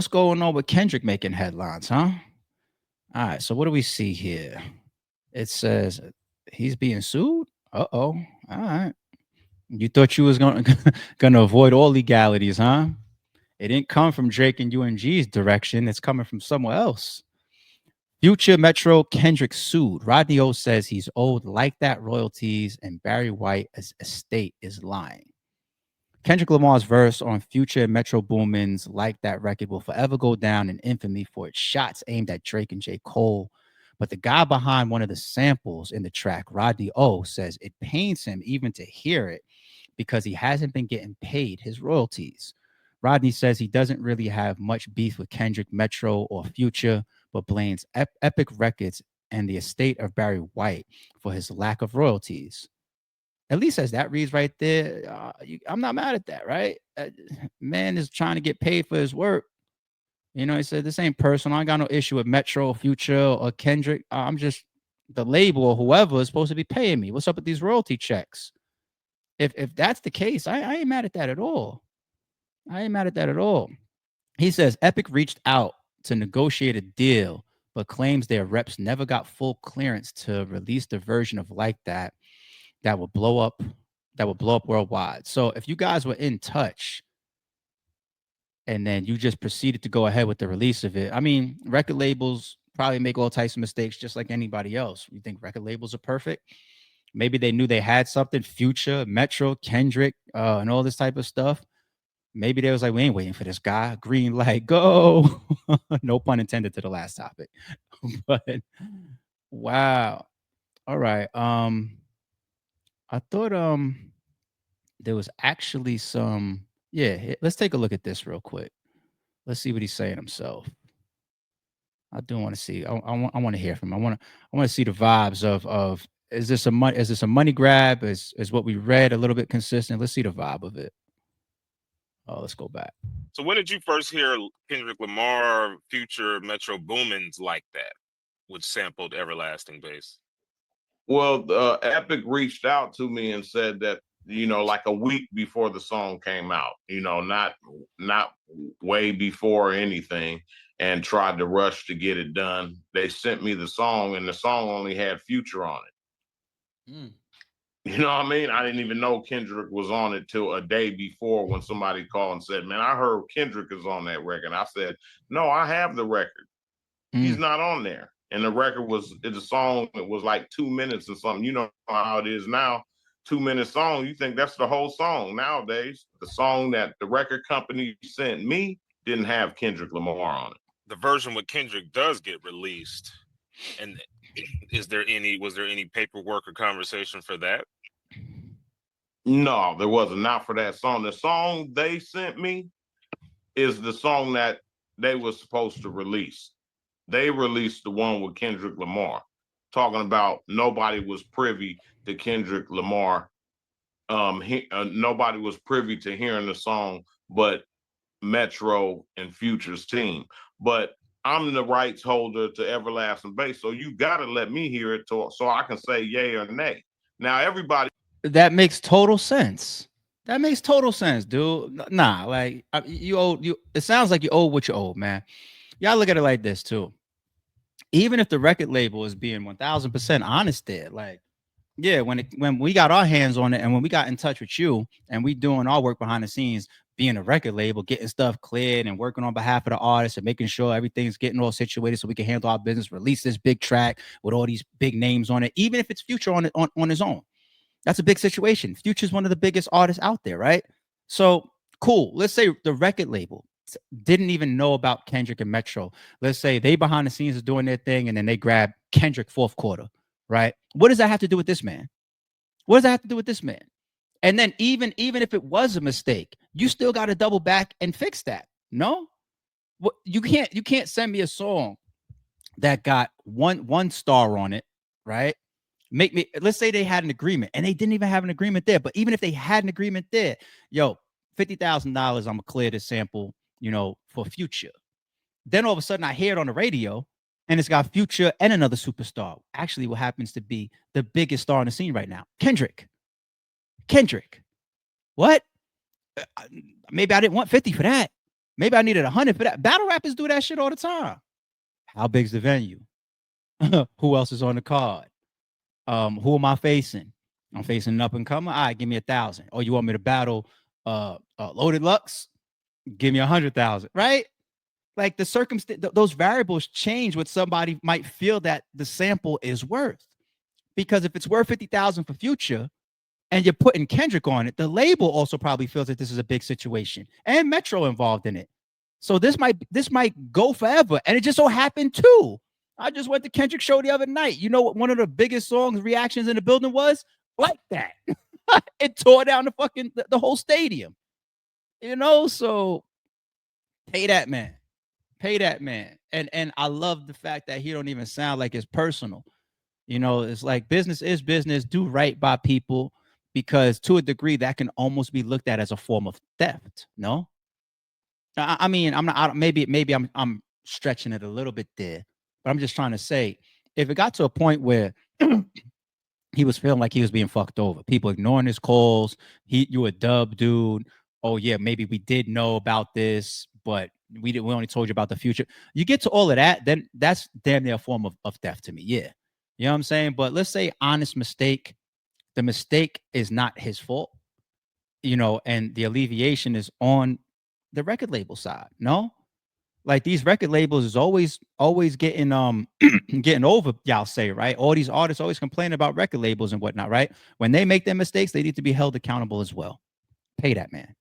What's going on with Kendrick making headlines, huh? All right, so what do we see here? It says he's being sued. Uh-oh. All right. You thought you was going gonna avoid all legalities, huh? It didn't come from Drake and UNG's direction. It's coming from somewhere else. Future Metro Kendrick sued. Rodney O says he's owed like that royalties, and Barry White's estate is lying. Kendrick Lamar's verse on Future Metro Boomin's Like That record will forever go down in infamy for its shots aimed at Drake and J. Cole. But the guy behind one of the samples in the track, Rodney O, says it pains him even to hear it because he hasn't been getting paid his royalties. Rodney says he doesn't really have much beef with Kendrick, Metro, or Future, but blames Epic Records and the estate of Barry White for his lack of royalties. At least as that reads right there, I'm not mad at that, right? Man is trying to get paid for his work. You know, he said this ain't personal. I ain't got no issue with Metro, Future, or Kendrick. I'm just the label or whoever is supposed to be paying me. What's up with these royalty checks? If that's the case, I ain't mad at that at all. I ain't mad at that at all. He says Epic reached out to negotiate a deal, but claims their reps never got full clearance to release the version of Like That that would blow up worldwide. So if you guys were in touch and then you just proceeded to go ahead with the release of it, I mean, record labels probably make all types of mistakes just like anybody else. You think record labels are perfect? Maybe they knew they had something, Future, Metro, Kendrick, and all this type of stuff. Maybe they was like, we ain't waiting for this guy. Green light, go. No pun intended to the last topic. But wow. All right. I thought there was actually some. Yeah, let's take a look at this real quick. Let's see what he's saying himself. I do want to see. I want to hear from him. I want to see the vibes of is this a money grab? Is what we read a little bit consistent? Let's see the vibe of it. Oh, let's go back. So when did you first hear Kendrick Lamar, Future, Metro Boomin's Like That, which sampled Everlasting Bass? Well, Epic reached out to me and said that, like a week before the song came out, not way before anything, and tried to rush to get it done. They sent me the song, and the song only had Future on it. Mm. You know what I mean? I didn't even know Kendrick was on it till a day before when somebody called and said, man, I heard Kendrick is on that record. I said, no, I have the record. He's not on there. And the record the song, it was like 2 minutes or something. You know how it is now, 2 minute song. You think that's the whole song nowadays. The song that the record company sent me didn't have Kendrick Lamar on it. The version with Kendrick does get released. And was there any paperwork or conversation for that? No, there wasn't. Not for that song. The song they sent me is the song that they were supposed to release. They released the one with Kendrick Lamar, talking about nobody was privy to Kendrick Lamar. Nobody was privy to hearing the song but Metro and Future's team. But I'm the rights holder to Everlasting Bass, so you got to let me hear it so I can say yay or nay. Now, everybody. That makes total sense. That makes total sense, dude. Nah, like you owe you. It sounds like you owe what you owe, man. Y'all look at it like this too. Even if the record label is being 1000% honest there, like, yeah, when we got our hands on it and when we got in touch with you and we doing our work behind the scenes, being a record label, getting stuff cleared and working on behalf of the artists and making sure everything's getting all situated so we can handle our business, release this big track with all these big names on it, even if it's Future on it on his own. That's a big situation. Future's one of the biggest artists out there, right? So cool. Let's say the record label didn't even know about Kendrick and Metro. Let's say they behind the scenes are doing their thing and then they grab Kendrick fourth quarter, right? What does that have to do with this man? What does that have to do with this man? And then even if it was a mistake, you still got to double back and fix that. No, you can't send me a song that got one star on it, right? Let's say they had an agreement and they didn't even have an agreement there. But even if they had an agreement there, yo, $50,000, I'm gonna clear this sample, for Future. Then all of a sudden I hear it on the radio and it's got Future and another superstar. Actually, what happens to be the biggest star on the scene right now, Kendrick. What? Maybe I didn't want 50 for that. Maybe I needed 100 for that. Battle rappers do that shit all the time. How big's the venue? Who else is on the card? Who am I facing? I'm facing an up and comer. All right, give me 1,000. Oh, you want me to battle Loaded Lux? Give me 100,000, right? Like the circumstance, those variables change what somebody might feel that the sample is worth. Because if it's worth 50,000 for Future, and you're putting Kendrick on it, the label also probably feels that this is a big situation, and Metro involved in it. So this might go forever, and it just so happened too. I just went to Kendrick show the other night. You know what? One of the biggest songs reactions in the building was like that. It tore down the whole stadium. You know, so pay that man. Pay that man. And I love the fact that he don't even sound like it's personal. You know, it's like business is business. Do right by people, because to a degree that can almost be looked at as a form of theft. No, I mean, I'm not. Maybe I'm stretching it a little bit there, but I'm just trying to say, if it got to a point where he was feeling like he was being fucked over, people ignoring his calls, you a dub dude. Oh yeah, maybe we did know about this, but we only told you about the future. You get to all of that, then that's damn near a form of theft to me. Yeah. You know what I'm saying? But let's say honest mistake. The mistake is not his fault, you know, and the alleviation is on the record label side. No, like these record labels is always getting getting over, y'all say, right? All these artists always complain about record labels and whatnot, right? When they make their mistakes, they need to be held accountable as well. Pay that man.